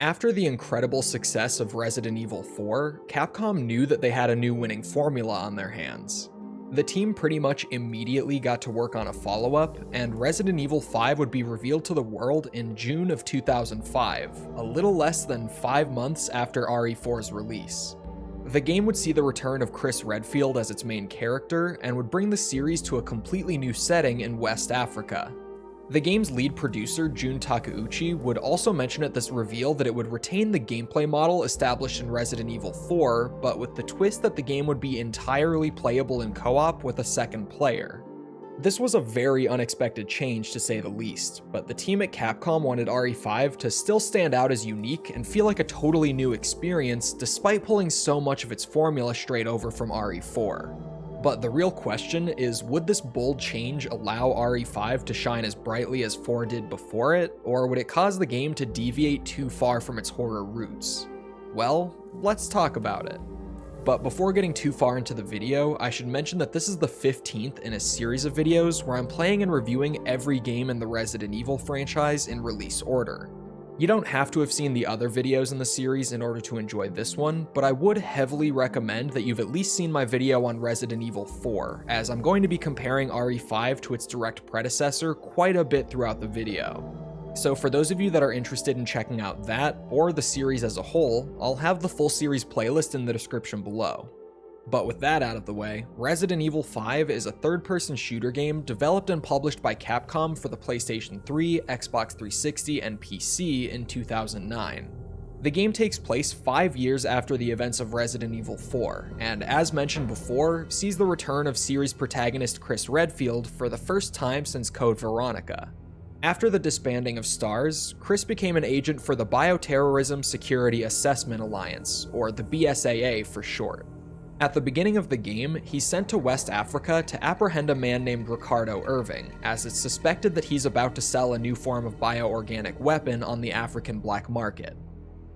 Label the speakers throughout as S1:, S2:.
S1: After the incredible success of Resident Evil 4, Capcom knew that they had a new winning formula on their hands. The team pretty much immediately got to work on a follow-up, and Resident Evil 5 would be revealed to the world in June of 2005, a little less than 5 months after RE4's release. The game would see the return of Chris Redfield as its main character, and would bring the series to a completely new setting in West Africa. The game's lead producer, Jun Takeuchi, would also mention at this reveal that it would retain the gameplay model established in Resident Evil 4, but with the twist that the game would be entirely playable in co-op with a second player. This was a very unexpected change to say the least, but the team at Capcom wanted RE5 to still stand out as unique and feel like a totally new experience despite pulling so much of its formula straight over from RE4. But the real question is, would this bold change allow RE5 to shine as brightly as 4 did before it, or would it cause the game to deviate too far from its horror roots? Well, let's talk about it. But before getting too far into the video, I should mention that this is the 15th in a series of videos where I'm playing and reviewing every game in the Resident Evil franchise in release order. You don't have to have seen the other videos in the series in order to enjoy this one, but I would heavily recommend that you've at least seen my video on Resident Evil 4, as I'm going to be comparing RE5 to its direct predecessor quite a bit throughout the video. So for those of you that are interested in checking out that, or the series as a whole, I'll have the full series playlist in the description below. But with that out of the way, Resident Evil 5 is a third-person shooter game developed and published by Capcom for the PlayStation 3, Xbox 360, and PC in 2009. The game takes place 5 years after the events of Resident Evil 4, and as mentioned before, sees the return of series protagonist Chris Redfield for the first time since Code Veronica. After the disbanding of STARS, Chris became an agent for the Bioterrorism Security Assessment Alliance, or the BSAA for short. At the beginning of the game, he's sent to West Africa to apprehend a man named Ricardo Irving, as it's suspected that he's about to sell a new form of bioorganic weapon on the African black market.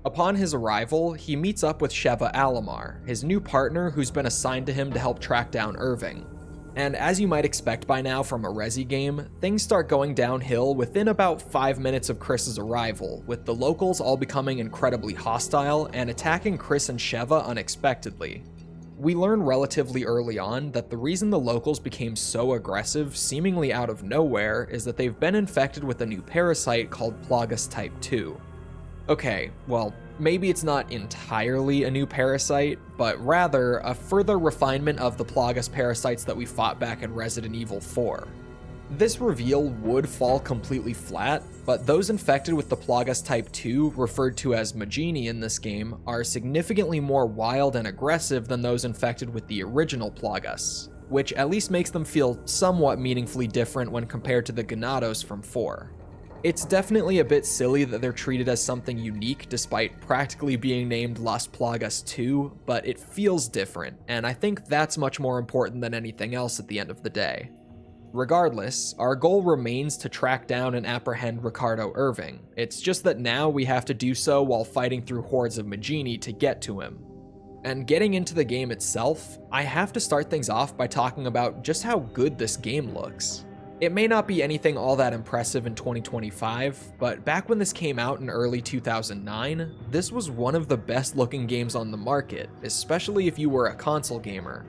S1: Upon his arrival, he meets up with Sheva Alomar, his new partner who's been assigned to him to help track down Irving. And as you might expect by now from a Resi game, things start going downhill within about 5 minutes of Chris's arrival, with the locals all becoming incredibly hostile and attacking Chris and Sheva unexpectedly. We learn relatively early on that the reason the locals became so aggressive, seemingly out of nowhere, is that they've been infected with a new parasite called Plagas Type 2. Okay, well, maybe it's not entirely a new parasite, but rather a further refinement of the Plagas parasites that we fought back in Resident Evil 4. This reveal would fall completely flat, but those infected with the Plagas Type 2, referred to as Magini in this game, are significantly more wild and aggressive than those infected with the original Plagas, which at least makes them feel somewhat meaningfully different when compared to the Ganados from 4. It's definitely a bit silly that they're treated as something unique despite practically being named Las Plagas 2, but it feels different, and I think that's much more important than anything else at the end of the day. Regardless, our goal remains to track down and apprehend Ricardo Irving. It's just that now we have to do so while fighting through hordes of Magini to get to him. And getting into the game itself, I have to start things off by talking about just how good this game looks. It may not be anything all that impressive in 2025, but back when this came out in early 2009, this was one of the best looking games on the market, especially if you were a console gamer.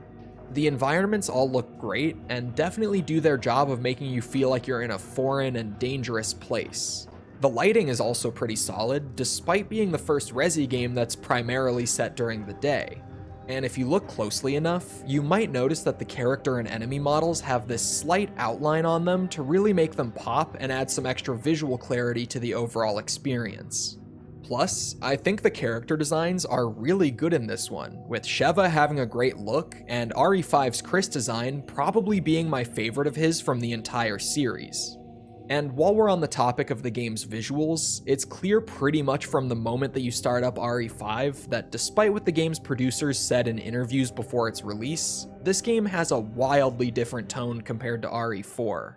S1: The environments all look great and definitely do their job of making you feel like you're in a foreign and dangerous place. The lighting is also pretty solid, despite being the first Resi game that's primarily set during the day. And if you look closely enough, you might notice that the character and enemy models have this slight outline on them to really make them pop and add some extra visual clarity to the overall experience. Plus, I think the character designs are really good in this one, with Sheva having a great look, and RE5's Chris design probably being my favorite of his from the entire series. And while we're on the topic of the game's visuals, it's clear pretty much from the moment that you start up RE5 that despite what the game's producers said in interviews before its release, this game has a wildly different tone compared to RE4.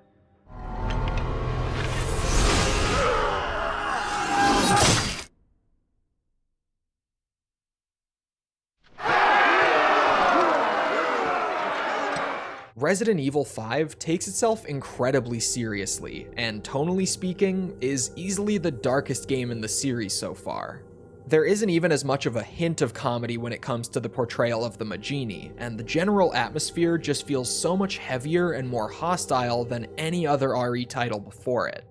S1: Resident Evil 5 takes itself incredibly seriously, and tonally speaking, is easily the darkest game in the series so far. There isn't even as much of a hint of comedy when it comes to the portrayal of the Majini, and the general atmosphere just feels so much heavier and more hostile than any other RE title before it.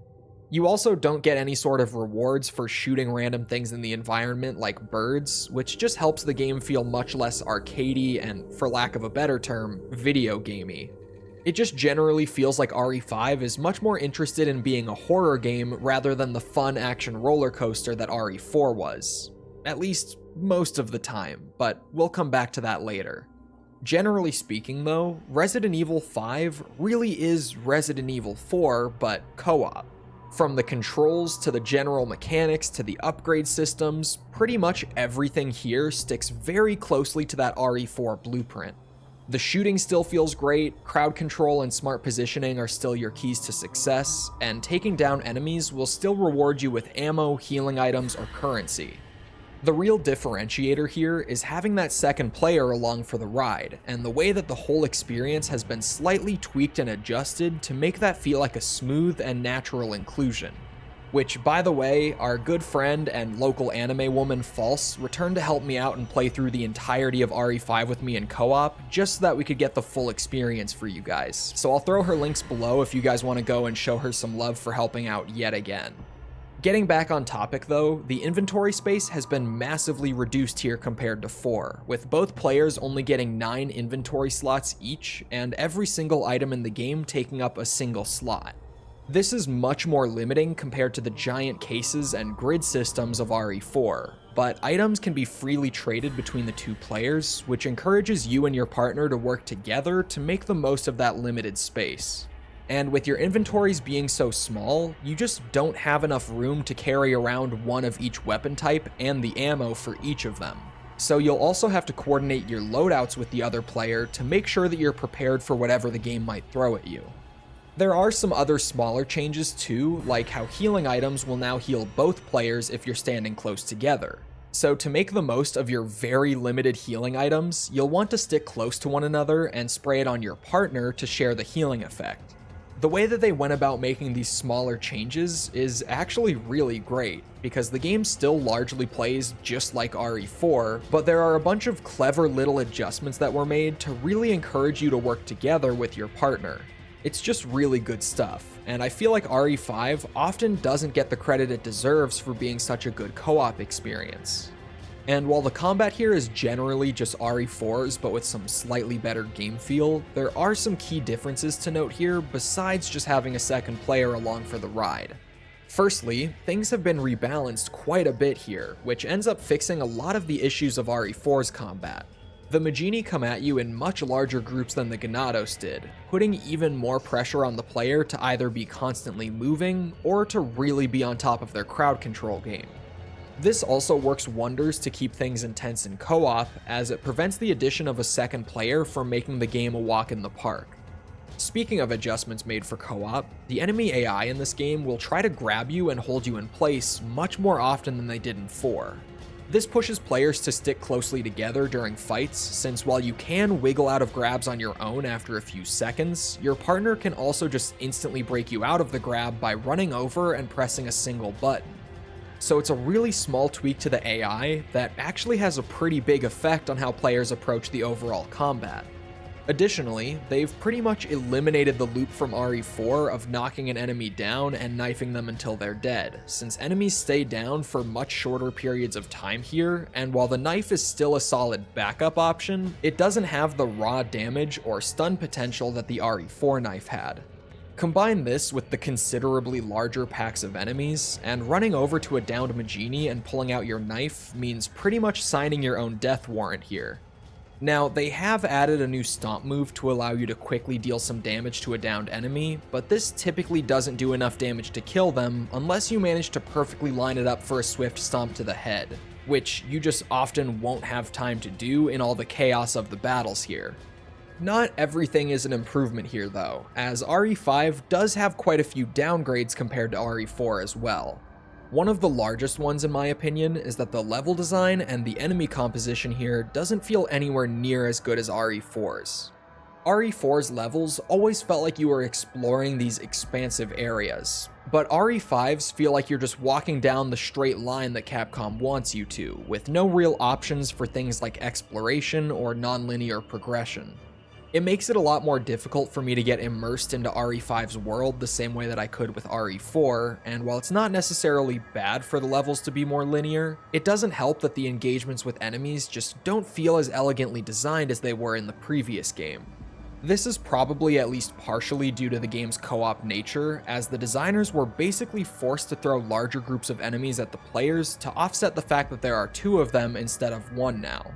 S1: You also don't get any sort of rewards for shooting random things in the environment like birds, which just helps the game feel much less arcadey and, for lack of a better term, video gamey. It just generally feels like RE5 is much more interested in being a horror game rather than the fun action roller coaster that RE4 was. At least most of the time, but we'll come back to that later. Generally speaking though, Resident Evil 5 really is Resident Evil 4, but co-op. From the controls to the general mechanics to the upgrade systems, pretty much everything here sticks very closely to that RE4 blueprint. The shooting still feels great, crowd control and smart positioning are still your keys to success, and taking down enemies will still reward you with ammo, healing items, or currency. The real differentiator here is having that second player along for the ride, and the way that the whole experience has been slightly tweaked and adjusted to make that feel like a smooth and natural inclusion. Which, by the way, our good friend and local anime woman False returned to help me out and play through the entirety of RE5 with me in co-op, just so that we could get the full experience for you guys. So I'll throw her links below if you guys want to go and show her some love for helping out yet again. Getting back on topic though, the inventory space has been massively reduced here compared to 4, with both players only getting 9 inventory slots each, and every single item in the game taking up a single slot. This is much more limiting compared to the giant cases and grid systems of RE4, but items can be freely traded between the two players, which encourages you and your partner to work together to make the most of that limited space. And with your inventories being so small, you just don't have enough room to carry around one of each weapon type and the ammo for each of them. So you'll also have to coordinate your loadouts with the other player to make sure that you're prepared for whatever the game might throw at you. There are some other smaller changes too, like how healing items will now heal both players if you're standing close together. So to make the most of your very limited healing items, you'll want to stick close to one another and spray it on your partner to share the healing effect. The way that they went about making these smaller changes is actually really great, because the game still largely plays just like RE4, but there are a bunch of clever little adjustments that were made to really encourage you to work together with your partner. It's just really good stuff, and I feel like RE5 often doesn't get the credit it deserves for being such a good co-op experience. And while the combat here is generally just RE4's but with some slightly better game feel, there are some key differences to note here besides just having a second player along for the ride. Firstly, things have been rebalanced quite a bit here, which ends up fixing a lot of the issues of RE4's combat. The Majini come at you in much larger groups than the Ganados did, putting even more pressure on the player to either be constantly moving or to really be on top of their crowd control game. This also works wonders to keep things intense in co-op, as it prevents the addition of a second player from making the game a walk in the park. Speaking of adjustments made for co-op, the enemy AI in this game will try to grab you and hold you in place much more often than they did in 4. This pushes players to stick closely together during fights, since while you can wiggle out of grabs on your own after a few seconds, your partner can also just instantly break you out of the grab by running over and pressing a single button. So it's a really small tweak to the AI that actually has a pretty big effect on how players approach the overall combat. Additionally, they've pretty much eliminated the loop from RE4 of knocking an enemy down and knifing them until they're dead, since enemies stay down for much shorter periods of time here, and while the knife is still a solid backup option, it doesn't have the raw damage or stun potential that the RE4 knife had. Combine this with the considerably larger packs of enemies, and running over to a downed Majini and pulling out your knife means pretty much signing your own death warrant here. Now, they have added a new stomp move to allow you to quickly deal some damage to a downed enemy, but this typically doesn't do enough damage to kill them unless you manage to perfectly line it up for a swift stomp to the head, which you just often won't have time to do in all the chaos of the battles here. Not everything is an improvement here though, as RE5 does have quite a few downgrades compared to RE4 as well. One of the largest ones in my opinion is that the level design and the enemy composition here doesn't feel anywhere near as good as RE4's. RE4's levels always felt like you were exploring these expansive areas, but RE5's feel like you're just walking down the straight line that Capcom wants you to, with no real options for things like exploration or non-linear progression. It makes it a lot more difficult for me to get immersed into RE5's world the same way that I could with RE4, and while it's not necessarily bad for the levels to be more linear, it doesn't help that the engagements with enemies just don't feel as elegantly designed as they were in the previous game. This is probably at least partially due to the game's co-op nature, as the designers were basically forced to throw larger groups of enemies at the players to offset the fact that there are 2 of them instead of 1 now.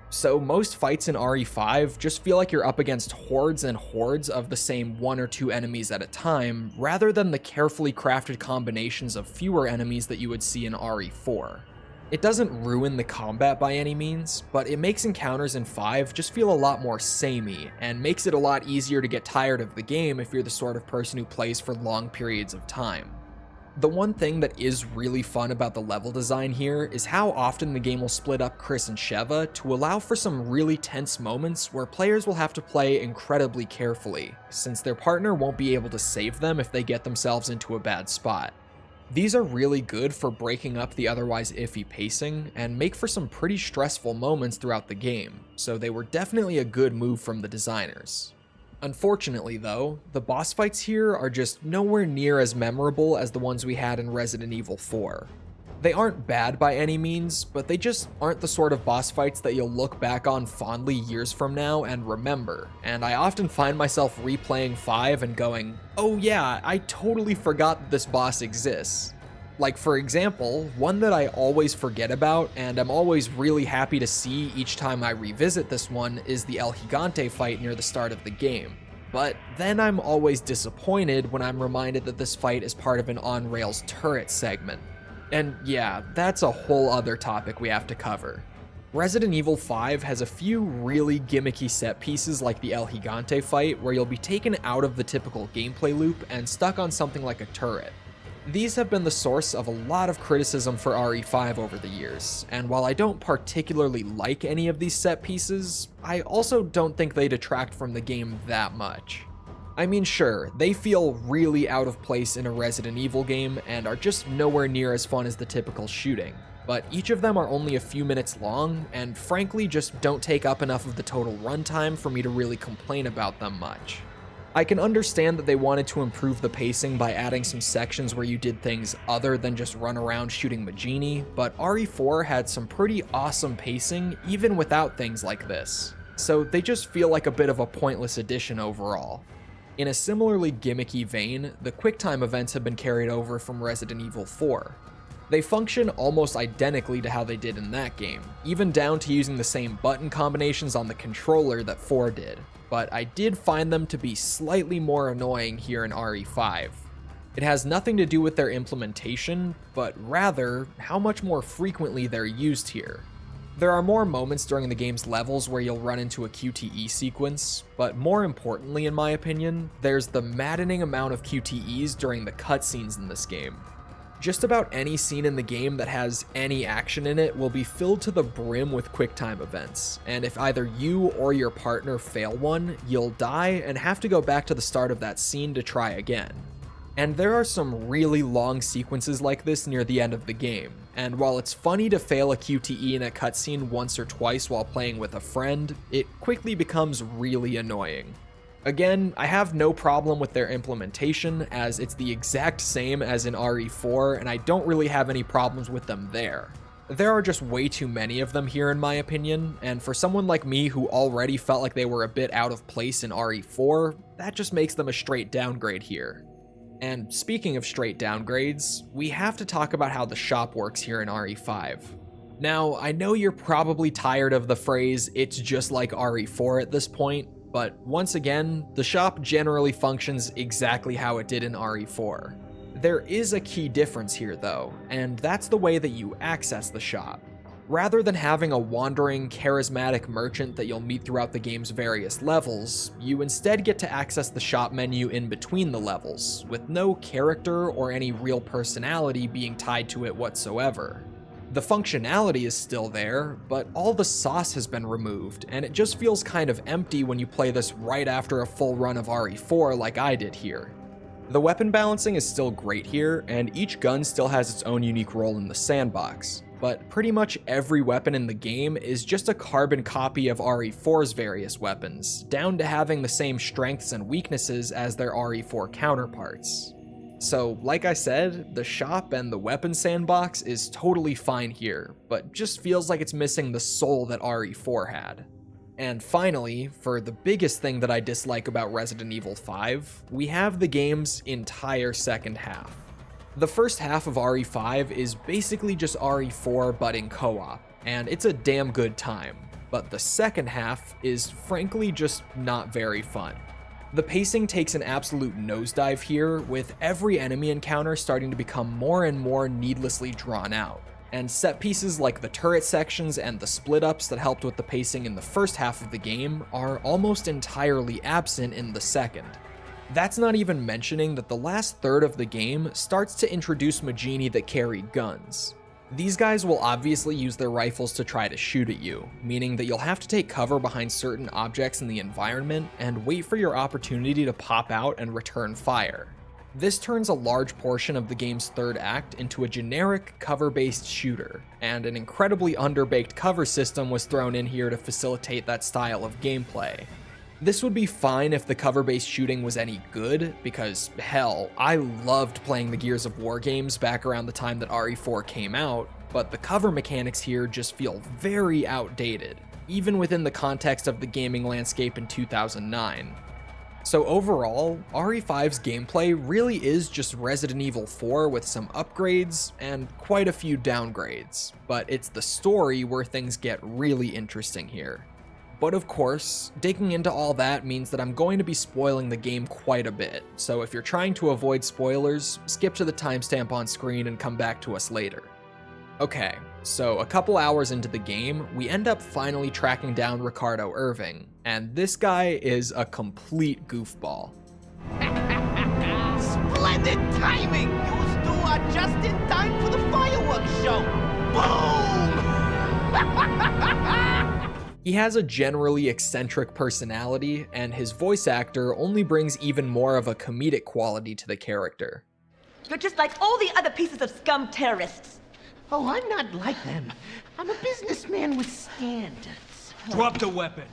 S1: So most fights in RE5 just feel like you're up against hordes and hordes of the same 1 or 2 enemies at a time, rather than the carefully crafted combinations of fewer enemies that you would see in RE4. It doesn't ruin the combat by any means, but it makes encounters in 5 just feel a lot more samey, and makes it a lot easier to get tired of the game if you're the sort of person who plays for long periods of time. The one thing that is really fun about the level design here is how often the game will split up Chris and Sheva to allow for some really tense moments where players will have to play incredibly carefully, since their partner won't be able to save them if they get themselves into a bad spot. These are really good for breaking up the otherwise iffy pacing and make for some pretty stressful moments throughout the game, so they were definitely a good move from the designers. Unfortunately though, the boss fights here are just nowhere near as memorable as the ones we had in Resident Evil 4. They aren't bad by any means, but they just aren't the sort of boss fights that you'll look back on fondly years from now and remember, and I often find myself replaying 5 and going, oh yeah, I totally forgot that this boss exists. Like for example, one that I always forget about and I'm always really happy to see each time I revisit this one is the El Gigante fight near the start of the game. But then I'm always disappointed when I'm reminded that this fight is part of an on-rails turret segment. And yeah, that's a whole other topic we have to cover. Resident Evil 5 has a few really gimmicky set pieces like the El Gigante fight where you'll be taken out of the typical gameplay loop and stuck on something like a turret. These have been the source of a lot of criticism for RE5 over the years, and while I don't particularly like any of these set pieces, I also don't think they detract from the game that much. I mean, sure, they feel really out of place in a Resident Evil game and are just nowhere near as fun as the typical shooting, but each of them are only a few minutes long and frankly just don't take up enough of the total runtime for me to really complain about them much. I can understand that they wanted to improve the pacing by adding some sections where you did things other than just run around shooting Majini, but RE4 had some pretty awesome pacing even without things like this, so they just feel like a bit of a pointless addition overall. In a similarly gimmicky vein, the QuickTime events have been carried over from Resident Evil 4. They function almost identically to how they did in that game, even down to using the same button combinations on the controller that 4 did, but I did find them to be slightly more annoying here in RE5. It has nothing to do with their implementation, but rather how much more frequently they're used here. There are more moments during the game's levels where you'll run into a QTE sequence, but more importantly in my opinion, there's the maddening amount of QTEs during the cutscenes in this game. Just about any scene in the game that has any action in it will be filled to the brim with QuickTime events, and if either you or your partner fail one, you'll die and have to go back to the start of that scene to try again. And there are some really long sequences like this near the end of the game, and while it's funny to fail a QTE in a cutscene once or twice while playing with a friend, it quickly becomes really annoying. Again, I have no problem with their implementation, as it's the exact same as in RE4, and I don't really have any problems with them there. There are just way too many of them here in my opinion, and for someone like me who already felt like they were a bit out of place in RE4, that just makes them a straight downgrade here. And speaking of straight downgrades, we have to talk about how the shop works here in RE5. Now, I know you're probably tired of the phrase, "it's just like RE4" at this point, but once again, the shop generally functions exactly how it did in RE4. There is a key difference here though, and that's the way that you access the shop. Rather than having a wandering, charismatic merchant that you'll meet throughout the game's various levels, you instead get to access the shop menu in between the levels, with no character or any real personality being tied to it whatsoever. The functionality is still there, but all the sauce has been removed, and it just feels kind of empty when you play this right after a full run of RE4 like I did here. The weapon balancing is still great here, and each gun still has its own unique role in the sandbox, but pretty much every weapon in the game is just a carbon copy of RE4's various weapons, down to having the same strengths and weaknesses as their RE4 counterparts. So, like I said, the shop and the weapon sandbox is totally fine here, but just feels like it's missing the soul that RE4 had. And finally, for the biggest thing that I dislike about Resident Evil 5, we have the game's entire second half. The first half of RE5 is basically just RE4 but in co-op, and it's a damn good time, but the second half is frankly just not very fun. The pacing takes an absolute nosedive here, with every enemy encounter starting to become more and more needlessly drawn out. And set pieces like the turret sections and the split ups that helped with the pacing in the first half of the game are almost entirely absent in the second. That's not even mentioning that the last third of the game starts to introduce Majini that carry guns. These guys will obviously use their rifles to try to shoot at you, meaning that you'll have to take cover behind certain objects in the environment and wait for your opportunity to pop out and return fire. This turns a large portion of the game's third act into a generic cover-based shooter, and an incredibly underbaked cover system was thrown in here to facilitate that style of gameplay. This would be fine if the cover-based shooting was any good, because hell, I loved playing the Gears of War games back around the time that RE4 came out, but the cover mechanics here just feel very outdated, even within the context of the gaming landscape in 2009. So overall, RE5's gameplay really is just Resident Evil 4 with some upgrades and quite a few downgrades, but it's the story where things get really interesting here. But of course, digging into all that means that I'm going to be spoiling the game quite a bit, so if you're trying to avoid spoilers, skip to the timestamp on screen and come back to us later. Okay, so a couple hours into the game, we end up finally tracking down Ricardo Irving, and this guy is a complete goofball.
S2: Splendid timing! You two are just in time for the fireworks show! Boom!
S1: He has a generally eccentric personality, and his voice actor only brings even more of a comedic quality to the character.
S3: You're just like all the other pieces of scum terrorists.
S2: Oh, I'm not like them. I'm a businessman with standards.
S4: Drop the weapon.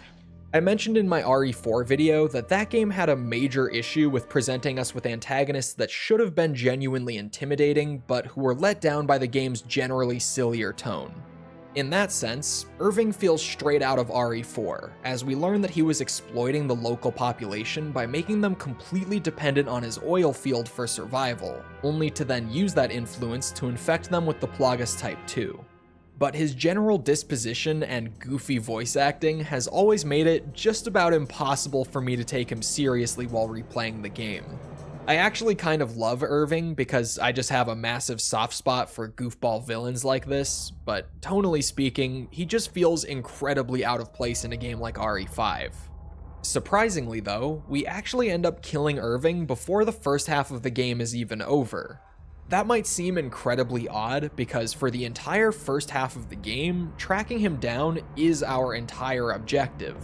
S1: I mentioned in my RE4 video that game had a major issue with presenting us with antagonists that should have been genuinely intimidating, but who were let down by the game's generally sillier tone. In that sense, Irving feels straight out of RE4, as we learn that he was exploiting the local population by making them completely dependent on his oil field for survival, only to then use that influence to infect them with the Plagas Type 2. But his general disposition and goofy voice acting has always made it just about impossible for me to take him seriously while replaying the game. I actually kind of love Irving because I just have a massive soft spot for goofball villains like this, but tonally speaking, he just feels incredibly out of place in a game like RE5. Surprisingly though, we actually end up killing Irving before the first half of the game is even over. That might seem incredibly odd because for the entire first half of the game, tracking him down is our entire objective.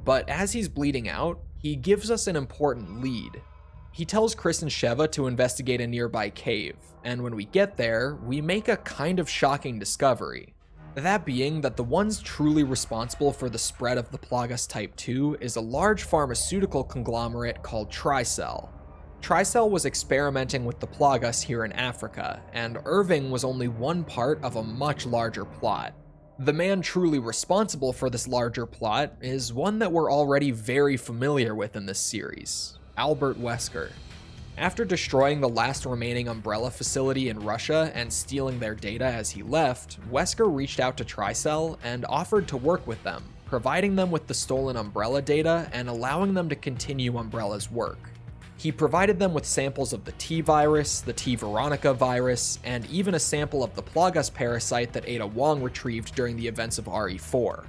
S1: But as he's bleeding out, he gives us an important lead. He tells Chris and Sheva to investigate a nearby cave, and when we get there, we make a kind of shocking discovery. That being that the ones truly responsible for the spread of the Plagas Type 2 is a large pharmaceutical conglomerate called Tricell. Tricell was experimenting with the Plagas here in Africa, and Irving was only one part of a much larger plot. The man truly responsible for this larger plot is one that we're already very familiar with in this series. Albert Wesker. After destroying the last remaining Umbrella facility in Russia and stealing their data as he left, Wesker reached out to Tricell and offered to work with them, providing them with the stolen Umbrella data and allowing them to continue Umbrella's work. He provided them with samples of the T-virus, the T-Veronica virus, and even a sample of the Plagas parasite that Ada Wong retrieved during the events of RE4.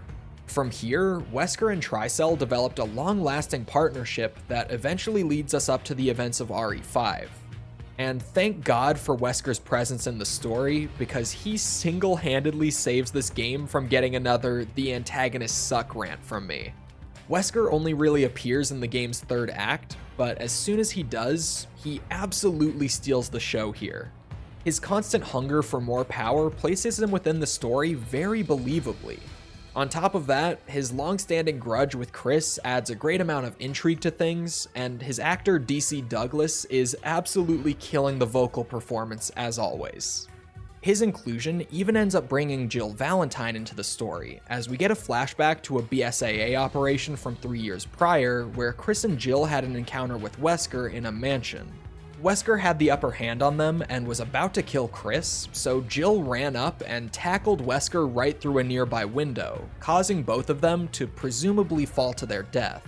S1: From here, Wesker and Tricell developed a long-lasting partnership that eventually leads us up to the events of RE5. And thank God for Wesker's presence in the story, because he single-handedly saves this game from getting another "the antagonists suck" rant from me. Wesker only really appears in the game's third act, but as soon as he does, he absolutely steals the show here. His constant hunger for more power places him within the story very believably. On top of that, his long-standing grudge with Chris adds a great amount of intrigue to things, and his actor DC Douglas is absolutely killing the vocal performance as always. His inclusion even ends up bringing Jill Valentine into the story, as we get a flashback to a BSAA operation from 3 years prior, where Chris and Jill had an encounter with Wesker in a mansion. Wesker had the upper hand on them and was about to kill Chris, so Jill ran up and tackled Wesker right through a nearby window, causing both of them to presumably fall to their death.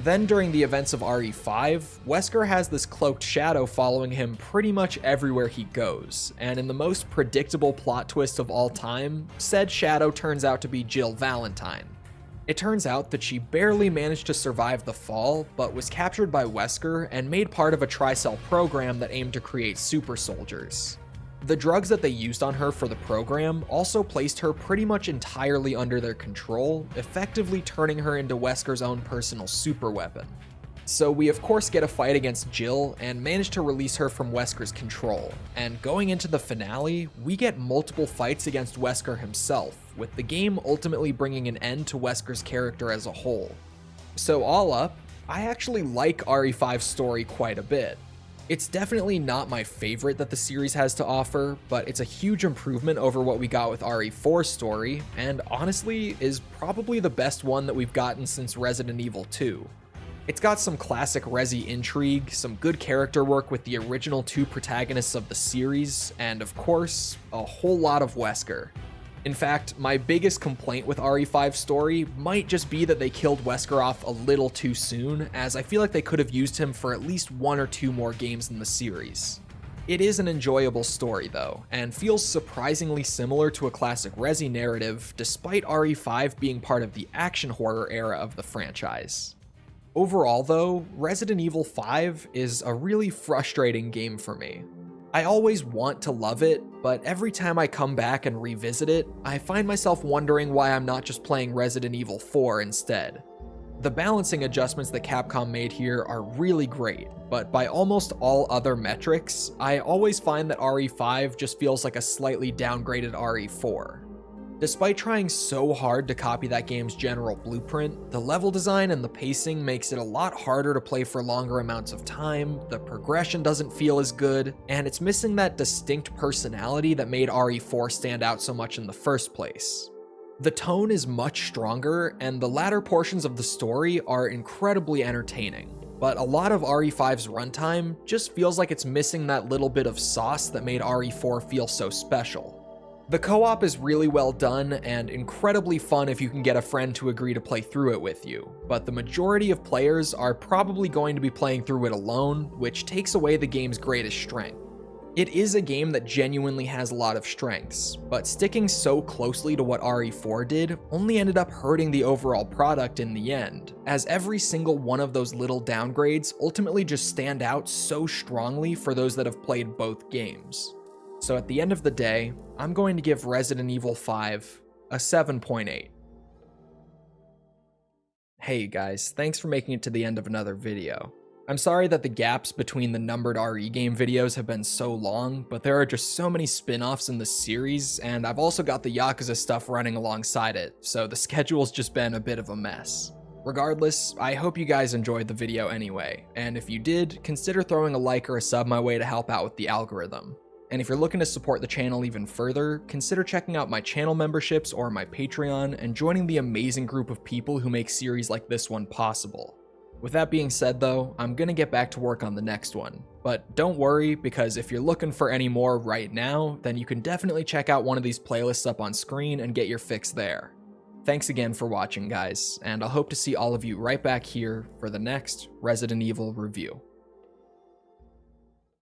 S1: Then during the events of RE5, Wesker has this cloaked shadow following him pretty much everywhere he goes, and in the most predictable plot twist of all time, said shadow turns out to be Jill Valentine. It turns out that she barely managed to survive the fall, but was captured by Wesker and made part of a Tricell program that aimed to create super soldiers. The drugs that they used on her for the program also placed her pretty much entirely under their control, effectively turning her into Wesker's own personal superweapon. So we of course get a fight against Jill and manage to release her from Wesker's control, and going into the finale, we get multiple fights against Wesker himself, with the game ultimately bringing an end to Wesker's character as a whole. So all up, I actually like RE5's story quite a bit. It's definitely not my favorite that the series has to offer, but it's a huge improvement over what we got with RE4's story, and honestly is probably the best one that we've gotten since Resident Evil 2. It's got some classic Resi intrigue, some good character work with the original 2 protagonists of the series, and of course, a whole lot of Wesker. In fact, my biggest complaint with RE5's story might just be that they killed Wesker off a little too soon, as I feel like they could have used him for at least 1 or 2 more games in the series. It is an enjoyable story though, and feels surprisingly similar to a classic Resi narrative, despite RE5 being part of the action horror era of the franchise. Overall though, Resident Evil 5 is a really frustrating game for me. I always want to love it, but every time I come back and revisit it, I find myself wondering why I'm not just playing Resident Evil 4 instead. The balancing adjustments that Capcom made here are really great, but by almost all other metrics, I always find that RE5 just feels like a slightly downgraded RE4. Despite trying so hard to copy that game's general blueprint, the level design and the pacing makes it a lot harder to play for longer amounts of time, the progression doesn't feel as good, and it's missing that distinct personality that made RE4 stand out so much in the first place. The tone is much stronger, and the latter portions of the story are incredibly entertaining, but a lot of RE5's runtime just feels like it's missing that little bit of sauce that made RE4 feel so special. The co-op is really well done and incredibly fun if you can get a friend to agree to play through it with you, but the majority of players are probably going to be playing through it alone, which takes away the game's greatest strength. It is a game that genuinely has a lot of strengths, but sticking so closely to what RE4 did only ended up hurting the overall product in the end, as every single one of those little downgrades ultimately just stand out so strongly for those that have played both games. So at the end of the day, I'm going to give Resident Evil 5 a 7.8. Hey guys, thanks for making it to the end of another video. I'm sorry that the gaps between the numbered RE game videos have been so long, but there are just so many spin-offs in the series, and I've also got the Yakuza stuff running alongside it, so the schedule's just been a bit of a mess. Regardless, I hope you guys enjoyed the video anyway, and if you did, consider throwing a like or a sub my way to help out with the algorithm. And if you're looking to support the channel even further, consider checking out my channel memberships or my Patreon and joining the amazing group of people who make series like this one possible. With that being said though, I'm gonna get back to work on the next one. But don't worry, because if you're looking for any more right now, then you can definitely check out one of these playlists up on screen and get your fix there. Thanks again for watching guys, and I'll hope to see all of you right back here for the next Resident Evil review.